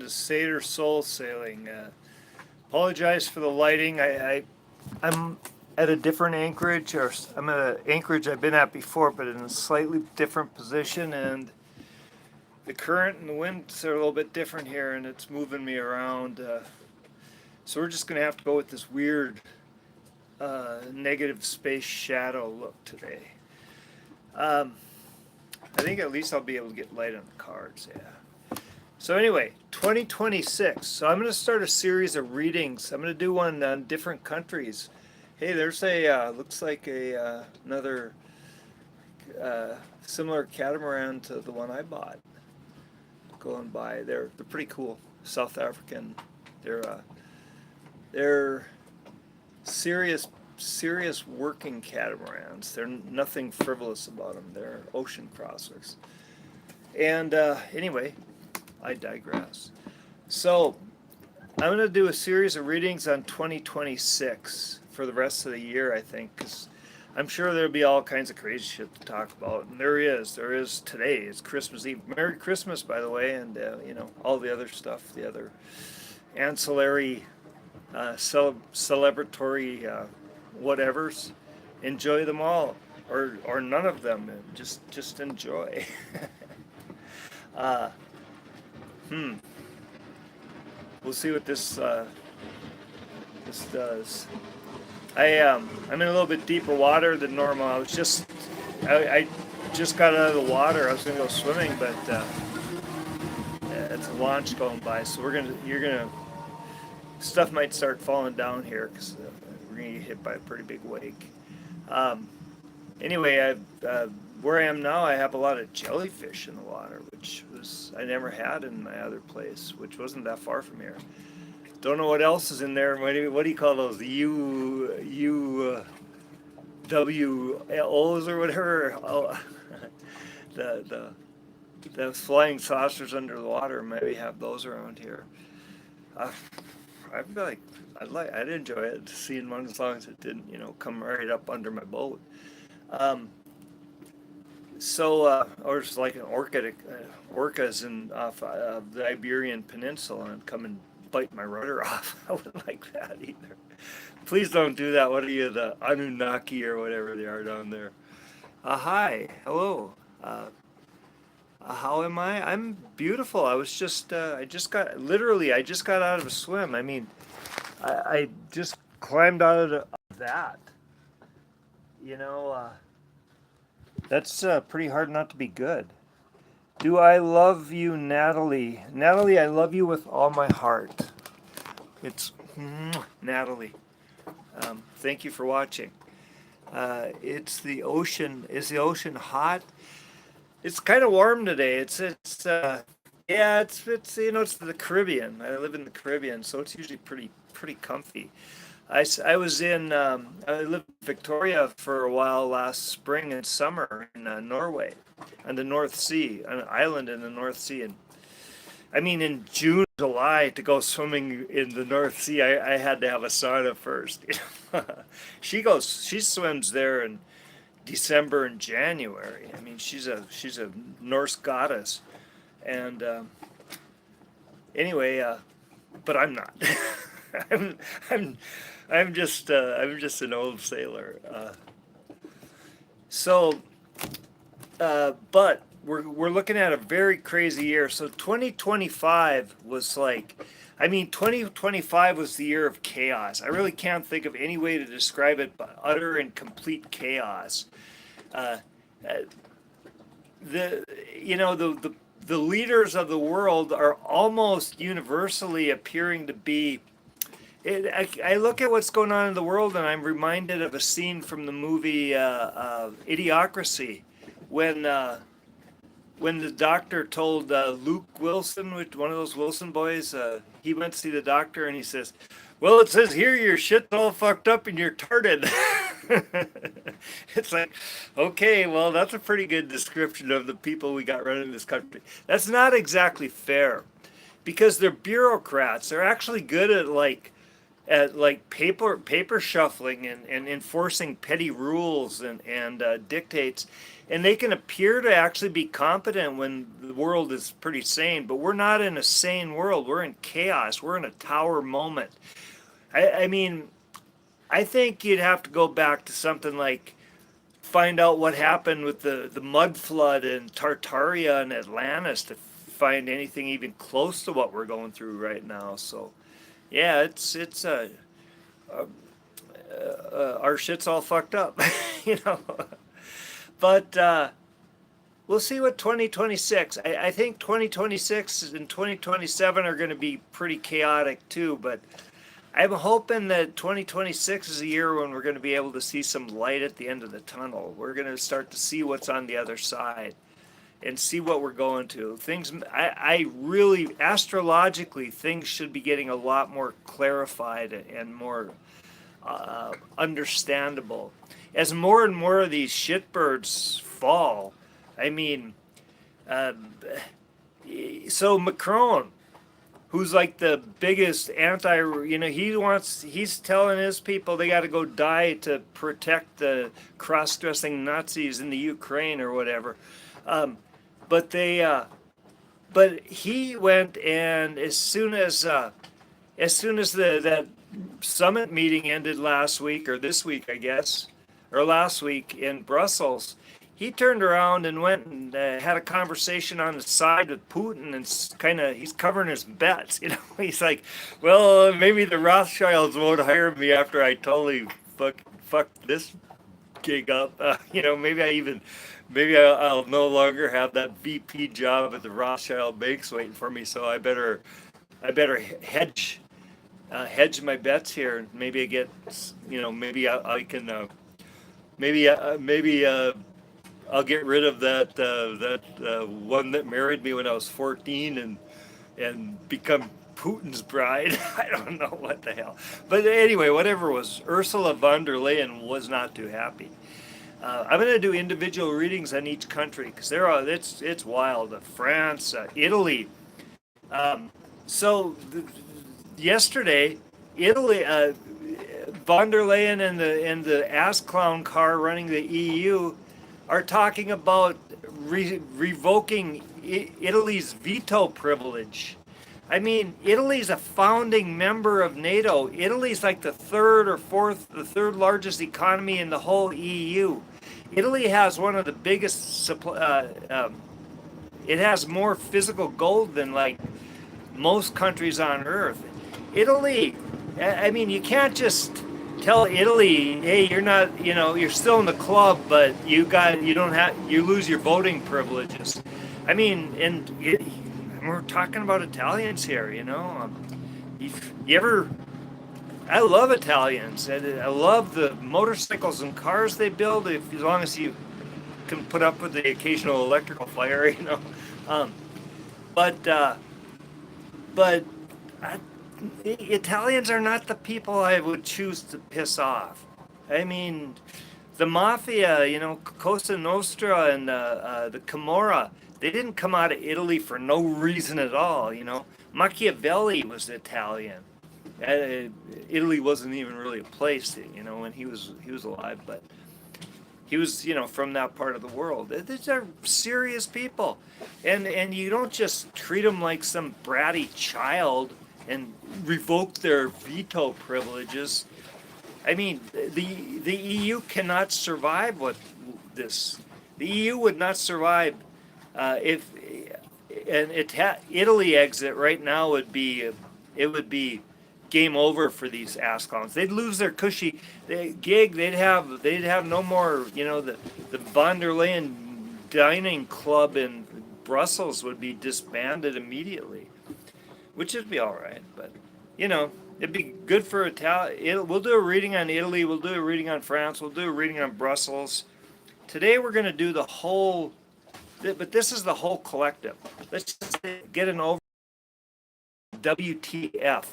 is Seder Soul Sailing. Apologize for the lighting. I'm at a different anchorage, or I'm at an anchorage I've been at before, but in a slightly different position, and the current and the winds are a little bit different here, and it's moving me around. So we're just gonna have to go with this weird negative space shadow look today. I think at least I'll be able to get light on the cards, yeah. So anyway, 2026. So I'm going to start a series of readings. I'm going to do one on different countries. Hey, there's a, looks like another similar catamaran to the one I bought. Going by, they're pretty cool. South African. They're serious working catamarans. They're nothing frivolous about them. They're ocean crossers. And anyway, I digress. So I'm going to do a series of readings on 2026 for the rest of the year, I think, because I'm sure there'll be all kinds of crazy shit to talk about. And there is today. It's Christmas Eve. Merry Christmas, by the way, and all the other stuff, the other ancillary celebratory whatevers. Enjoy them all, or none of them. Just enjoy. We'll see what this does. I'm in a little bit deeper water than normal. I just got out of the water. I was gonna go swimming, but it's a launch going by, so stuff might start falling down here because we're gonna get hit by a pretty big wake. Anyway, where I am now, I have a lot of jellyfish in the water, which I never had in my other place, which wasn't that far from here. Don't know what else is in there. What do you call those? WLOs or whatever. Oh, the flying saucers under the water. Maybe have those around here. I'd enjoy it, seeing one as long as it didn't, come right up under my boat. Or it's like an orcas off the Iberian Peninsula and come and bite my rudder off. I wouldn't like that either. Please don't do that. What are you, the Anunnaki or whatever they are down there? Hi, hello. How am I? I'm beautiful. I just got out of a swim. I mean, I just climbed out of that. That's pretty hard not to be good. Do I love you, Natalie? Natalie, I love you with all my heart. It's Natalie. Thank you for watching. It's the ocean. Is the ocean hot? It's kind of warm today. It's the Caribbean. I live in the Caribbean, so it's usually pretty comfy. I lived in Victoria for a while last spring and summer in Norway, on the North Sea, an island in the North Sea. And I mean, in June, July, to go swimming in the North Sea, I had to have a sauna first. She swims there in December and January. I mean, she's a Norse goddess, and anyway, but I'm not. I'm just an old sailor. But we're looking at a very crazy year. So 2025 was 2025 was the year of chaos. I really can't think of any way to describe it but utter and complete chaos. The leaders of the world are almost universally appearing to be. I look at what's going on in the world, and I'm reminded of a scene from the movie Idiocracy, when the doctor told Luke Wilson, one of those Wilson boys, he went to see the doctor, and he says, "Well, it says here your shit's all fucked up and you're tarted." It's like, okay, well, that's a pretty good description of the people we got running this country. That's not exactly fair, because they're bureaucrats. They're actually good at at like paper shuffling and enforcing petty rules and dictates, and they can appear to actually be competent when the world is pretty sane. But we're not in a sane world. We're in chaos. We're in a tower moment. I mean, I think you'd have to go back to something like find out what happened with the mud flood in Tartaria and Atlantis to find anything even close to what we're going through right now. So, yeah, it's our shit's all fucked up, you know. But we'll see what 2026. I think 2026 and 2027 are going to be pretty chaotic too. But I'm hoping that 2026 is a year when we're going to be able to see some light at the end of the tunnel. We're going to start to see what's on the other side and see what we're going to. Things, I really, astrologically, things should be getting a lot more clarified and more understandable. As more and more of these shitbirds fall, I mean, so Macron, who's like the biggest he's telling his people they got to go die to protect the cross-dressing Nazis in the Ukraine or whatever. But he went, and as soon as that summit meeting ended last week or this week, I guess, or last week in Brussels, he turned around and went and had a conversation on the side with Putin, and he's covering his bets. You know, he's like, well, maybe the Rothschilds won't hire me after I totally fuck this gig up. You know, maybe I'll no longer have that VP job at the Rothschild Banks waiting for me. So I better hedge my bets here, and maybe I get, you know, maybe I can maybe I'll get rid of that one that married me when I was 14 and become Putin's bride. I don't know what the hell. But anyway, whatever it was, Ursula von der Leyen was not too happy. I'm going to do individual readings on each country because it's wild. France, Italy. Yesterday, Italy, von der Leyen and the ass clown car running the EU are talking about revoking Italy's veto privilege. I mean, Italy's a founding member of NATO. Italy's like the third largest economy in the whole EU. Italy has one of the biggest it has more physical gold than like most countries on earth. Italy, I mean, you can't just tell Italy, hey, you're not, you know, you're still in the club, but you lose your voting privileges. I mean, we're talking about Italians here, you know. I love Italians. I love the motorcycles and cars they build, as long as you can put up with the occasional electrical fire, you know. The Italians are not the people I would choose to piss off. I mean, the mafia, you know, Cosa Nostra and the Camorra, they didn't come out of Italy for no reason at all, you know. Machiavelli was Italian. Italy wasn't even really a place, you know, when he was alive, but he was, you know, from that part of the world. These are serious people, and you don't just treat them like some bratty child and revoke their veto privileges. I mean, the EU cannot survive with this. The EU would not survive if Italy exit right now would be game over for these ass clowns. They'd lose their cushy gig. They'd have no more. You know, the von der Leyen dining club in Brussels would be disbanded immediately, which would be all right. But you know, it'd be good for Italy. We'll do a reading on Italy. We'll do a reading on France. We'll do a reading on Brussels. Today we're going to do the whole. But this is the whole collective. Let's just get an over. WTF.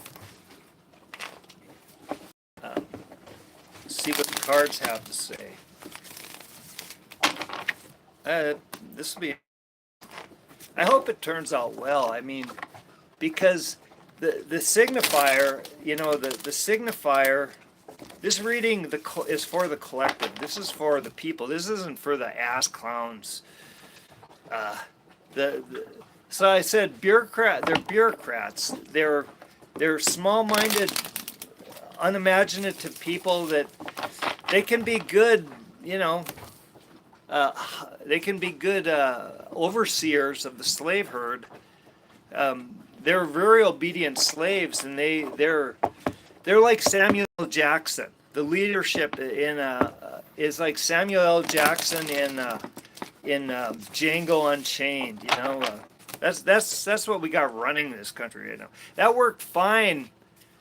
See what the cards have to say. This will be. I hope it turns out well. I mean, because the signifier, the signifier. This reading is for the collective. This is for the people. This isn't for the ass clowns. Uh, the so I said bureaucrat. They're bureaucrats. They're small-minded, unimaginative people that they can be good. Uh, they can be good overseers of the slave herd. They're very obedient slaves, and they're like Samuel Jackson. The leadership is like Samuel L. Jackson in Django Unchained. That's what we got running this country right now. That worked fine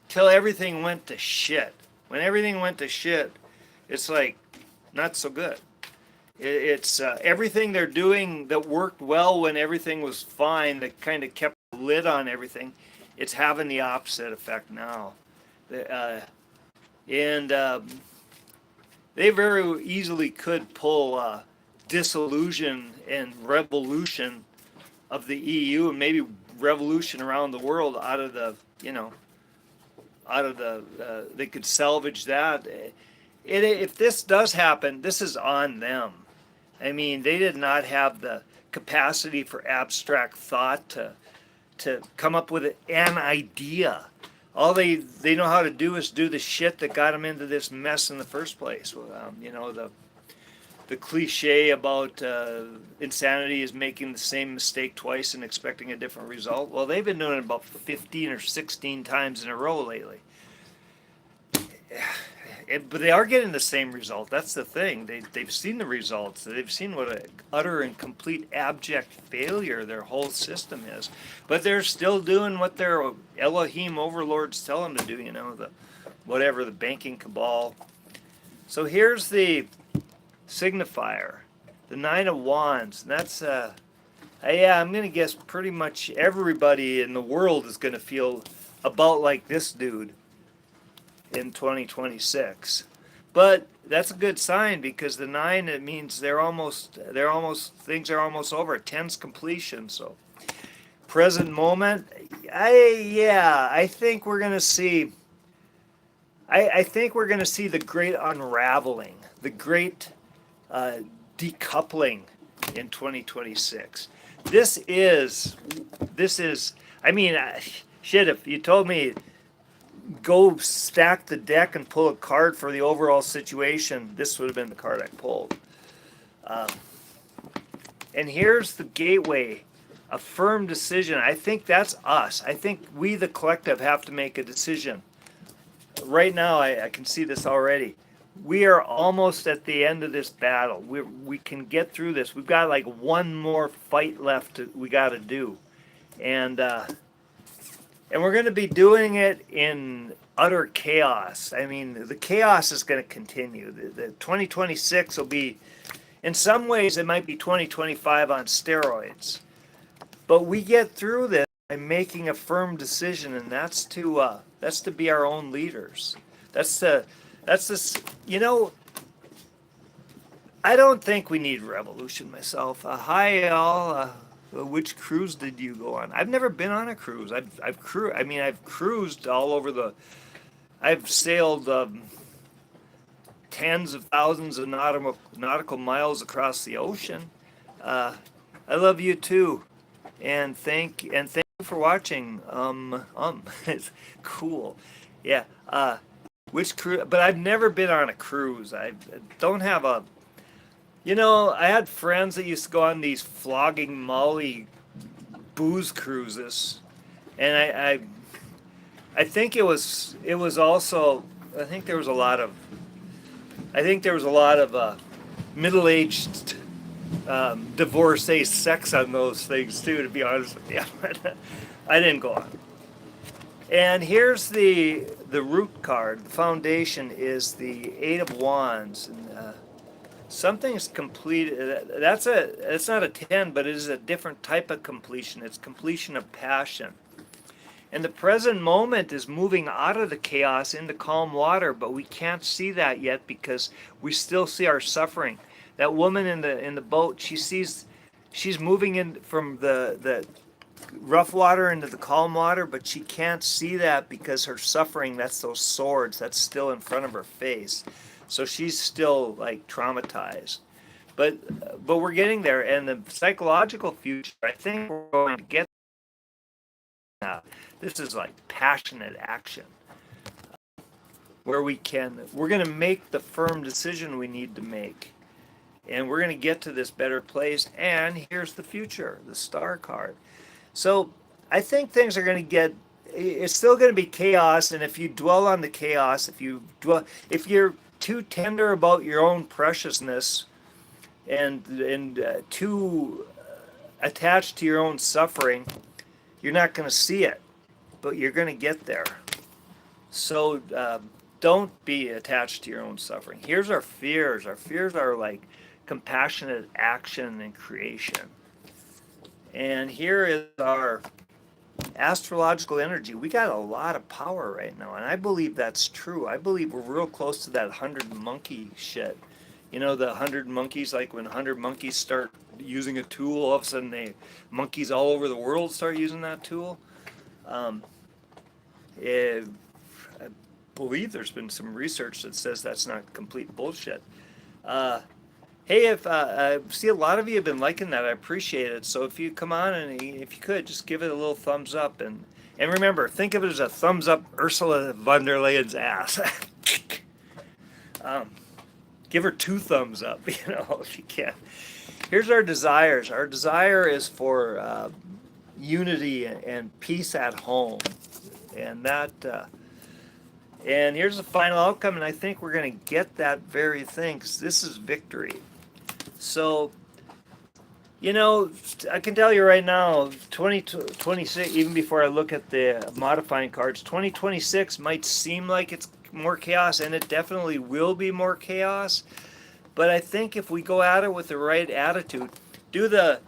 till everything went to shit. When everything went to shit, it's like not so good. It's everything they're doing that worked well when everything was fine, that kind of kept the lid on everything. It's having the opposite effect now. And they very easily could pull dissolution and revolution of the EU, and maybe revolution around the world out of the, they could salvage that. If this does happen, this is on them. I mean, they did not have the capacity for abstract thought to come up with an idea. All they know how to do is do the shit that got them into this mess in the first place. The cliche about insanity is making the same mistake twice and expecting a different result. Well, they've been doing it about 15 or 16 times in a row lately. But they are getting the same result. That's the thing. They've seen the results. They've seen what an utter and complete abject failure their whole system is. But they're still doing what their Elohim overlords tell them to do, the banking cabal. So here's the signifier, the Nine of Wands. And that's, I'm going to guess pretty much everybody in the world is going to feel about like this dude in 2026. But that's a good sign, because the 9, it means things are almost over. 10's completion. So present moment, I think we're gonna see the great unraveling, the great decoupling in 2026. This is I mean, shit, if you told me go stack the deck and pull a card for the overall situation, this would have been the card I pulled. And here's the gateway, a firm decision. I think that's us. I think we, the collective, have to make a decision. Right now, I can see this already. We are almost at the end of this battle. We can get through this. We've got like one more fight left we got to do. And we're going to be doing it in utter chaos. I mean, the chaos is going to continue. The 2026 will be, in some ways, it might be 2025 on steroids. But we get through this by making a firm decision, and that's to be our own leaders. I don't think we need revolution myself. Hi, all. Which cruise did you go on? I've never been on a cruise. I've cruised all over I've sailed tens of thousands of nautical miles across the ocean. I love you too, and thank you for watching. It's cool. Yeah. Which cruise? But I've never been on a cruise. I don't have a. I had friends that used to go on these flogging Molly booze cruises, and I think it was also, I think there was a lot of middle-aged divorcee sex on those things too, to be honest with you. I didn't go on. And here's the root card. The foundation is the Eight of Wands. And, something's completed. It's not a 10, but it is a different type of completion. It's completion of passion. And the present moment is moving out of the chaos into calm water, but we can't see that yet because we still see our suffering. That woman in the boat, she's moving in from the rough water into the calm water, but she can't see that because her suffering, that's those swords, that's still in front of her face. So she's still like traumatized. But we're getting there, and the psychological future, I think we're going to get that. This is like passionate action where we're going to make the firm decision we need to make. And we're going to get to this better place. And here's the future, the star card. So I think things are going to get, it's still going to be chaos. And if you dwell on the chaos, if you're too tender about your own preciousness and too attached to your own suffering, you're not going to see it, but you're going to get there. So don't be attached to your own suffering. Here's our fears. Our fears are like compassionate action and creation. And here is our astrological energy. We got a lot of power right now, and I believe that's true. I believe we're real close to that 100 monkey shit. You know, the 100 monkeys, like when 100 monkeys start using a tool, all of a sudden monkeys all over the world start using that tool. I believe there's been some research that says that's not complete bullshit. Hey, if I see a lot of you have been liking that, I appreciate it. So if you come on and if you could, just give it a little thumbs up. And remember, think of it as a thumbs up Ursula von der Leyen's ass. Give her 2 thumbs up, if you can. Here's our desires. Our desire is for unity and peace at home. And and here's the final outcome, and I think we're going to get that very thing, because this is victory. So, I can tell you right now, 2026, even before I look at the modifying cards, 2026 might seem like it's more chaos, and it definitely will be more chaos. But I think if we go at it with the right attitude, when the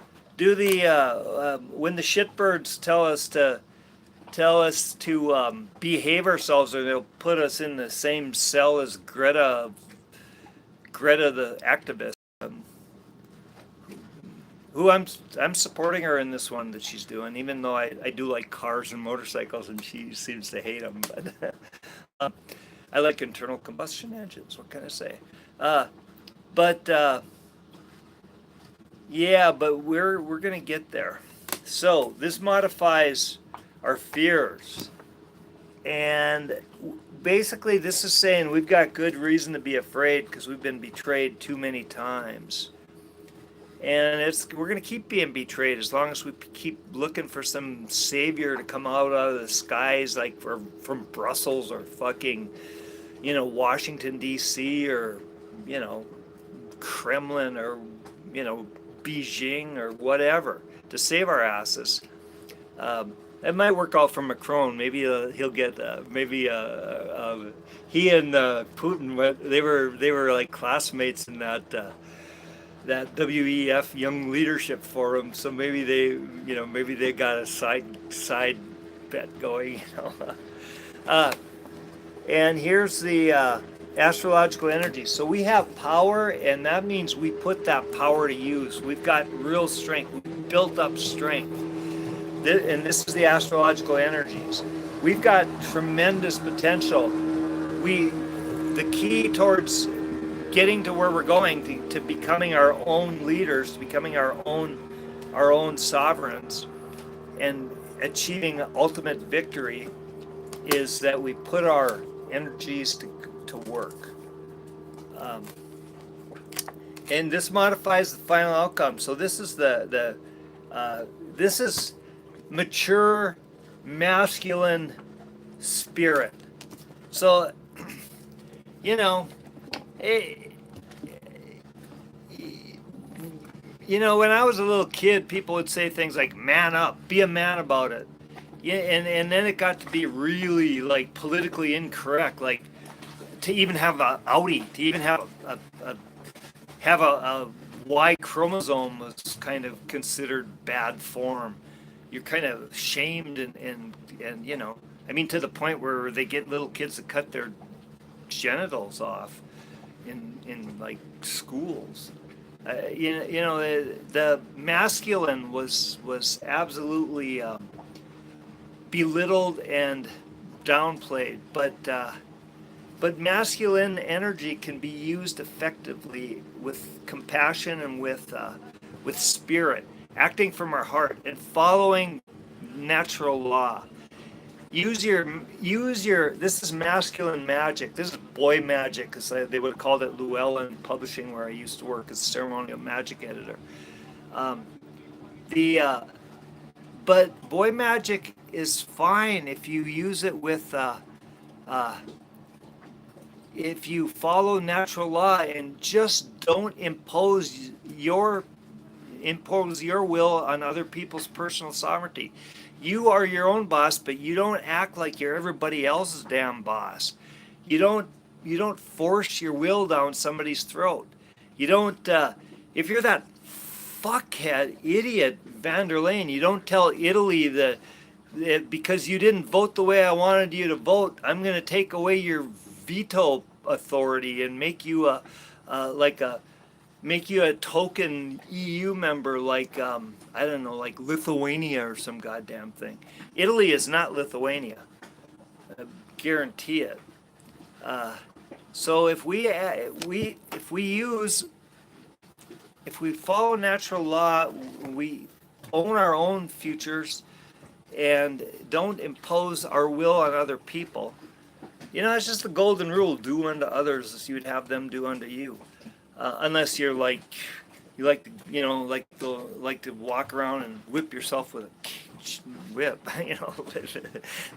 shitbirds tell us to behave ourselves, or they'll put us in the same cell as Greta the activist, who I'm supporting her in this one that she's doing, even though I do like cars and motorcycles, and she seems to hate them. But I like internal combustion engines. What can I say? Yeah, but we're gonna get there. So this modifies our fears, and basically this is saying we've got good reason to be afraid because we've been betrayed too many times. And we're going to keep being betrayed as long as we keep looking for some savior to come out of the skies, like from Brussels or fucking, Washington, D.C. or, Kremlin or, Beijing or whatever to save our asses. It might work out for Macron. Maybe he'll get, he and Putin, they were like classmates in that WEF Young Leadership Forum, so maybe they got a side bet going, and here's the astrological energy. So we have power, and that means we put that power to use. We've got real strength. We've built up strength, and this is the astrological energies. We've got tremendous potential. The key towards getting to where we're going, to becoming our own leaders, becoming our own sovereigns, and achieving ultimate victory, is that we put our energies to work. And this modifies the final outcome. So this is this is mature masculine spirit. So when I was a little kid, people would say things like "man up," "be a man about it." Yeah, and then it got to be really like politically incorrect, like to even have a Audi, to even have a Y chromosome was kind of considered bad form. You're kind of shamed and to the point where they get little kids to cut their genitals off in like schools. The masculine was absolutely belittled and downplayed, but masculine energy can be used effectively with compassion and with spirit, acting from our heart and following natural law. Use your this is masculine magic. This is boy magic, because they would have called it Llewellyn Publishing, where I used to work as ceremonial magic editor. Um, the But boy magic is fine if you use it with uh, if you follow natural law and just don't impose your will on other people's personal sovereignty. You are your own boss, but you don't act like you're everybody else's damn boss. You don't you don't force your will down somebody's throat. You don't if you're that fuckhead idiot van der Leyen, you don't tell Italy that because you didn't vote the way I wanted you to vote, I'm going to take away your veto authority and make you like a make you a token EU member, like I don't know, like Lithuania or some goddamn thing. Italy is not Lithuania. I guarantee it. Uh, so if we follow natural law, we own our own futures and don't impose our will on other people. It's just the golden rule: do unto others as you would have them do unto you. Unless you're like you like to like to walk around and whip yourself with a whip, then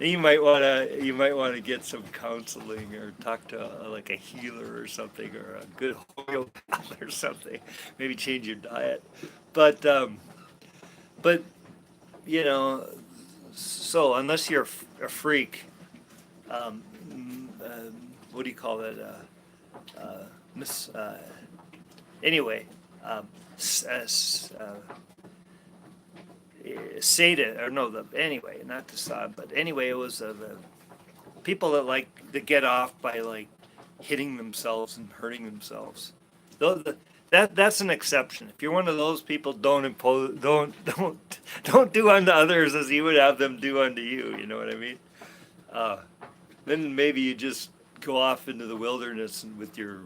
you might want to get some counseling or talk to like a healer or something, or a good homeopath or something. Maybe change your diet, but but you know, so unless you're a freak, um, what do you call it? Miss. Anyway, um, Satan, or no, anyway, not the Sod, but anyway, it was the people that get off by like hitting themselves and hurting themselves. That's an exception. If you're one of those people, don't impose, don't do unto others as you would have them do unto you. You know what I mean? Uh, then maybe you just go off into the wilderness and with your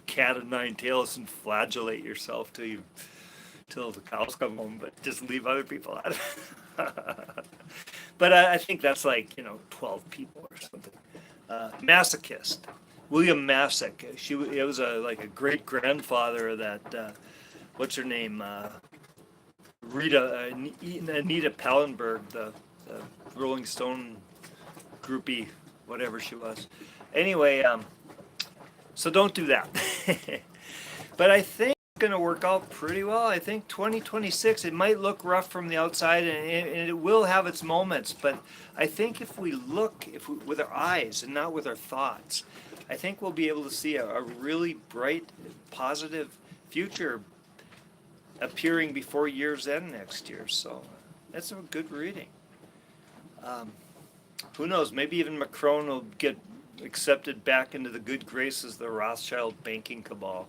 cat of nine tails and flagellate yourself till the cows come home, but just leave other people out of it. But I think that's like 12 people or something. Masochist, William Massac. It was like a great grandfather of that. What's her name? Anita Pallenberg, the Rolling Stone groupie, whatever she was. Anyway, so don't do that. But I think it's going to work out pretty well. I think 2026, it might look rough from the outside, and it will have its moments. But I think if we look with our eyes and not with our thoughts, I think we'll be able to see a really bright, positive future appearing before year's end next year. So that's a good reading. Who knows? Maybe even Macron will get accepted back into the good graces of the Rothschild banking cabal.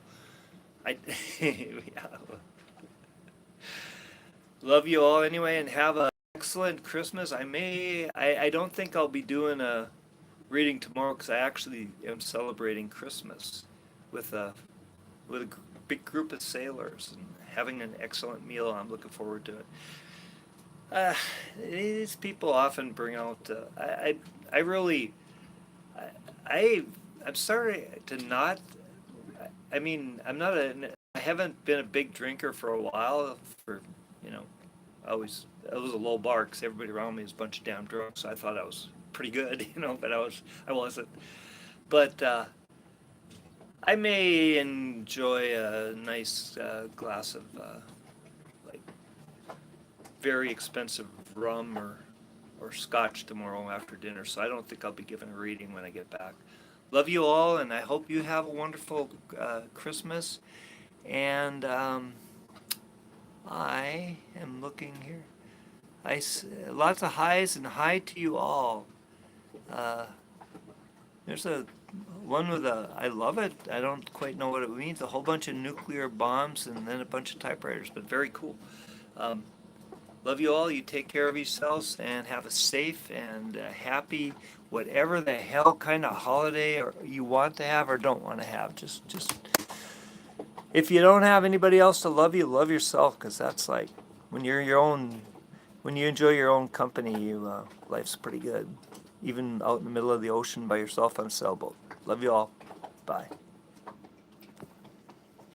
Yeah. Love you all anyway, and have an excellent Christmas. I don't think I'll be doing a reading tomorrow because I actually am celebrating Christmas with a big group of sailors and having an excellent meal. I'm looking forward to it. Uh, these people often bring out. I really. I I'm sorry to not. I mean, I haven't been a big drinker for a while. You know, I was a low bar because everybody around me was a bunch of damn drunks. So I thought I was pretty good, but I wasn't. But I may enjoy a nice glass of like very expensive rum or scotch tomorrow after dinner. So I don't think I'll be giving a reading when I get back. Love you all, and I hope you have a wonderful Christmas. And I am looking here. Lots of highs, and hi to you all. Uh, There's a one with a, I love it. I don't quite know what it means. A whole bunch of nuclear bombs and then a bunch of typewriters, but very cool. Um, Love you all. You take care of yourselves and have a safe and happy, whatever the hell kind of holiday or you want to have or don't want to have. Just if you don't have anybody else to love you, love yourself, because that's like when you're your own, when you enjoy your own company, life's pretty good. Even out in the middle of the ocean by yourself on a sailboat. Love you all. Bye.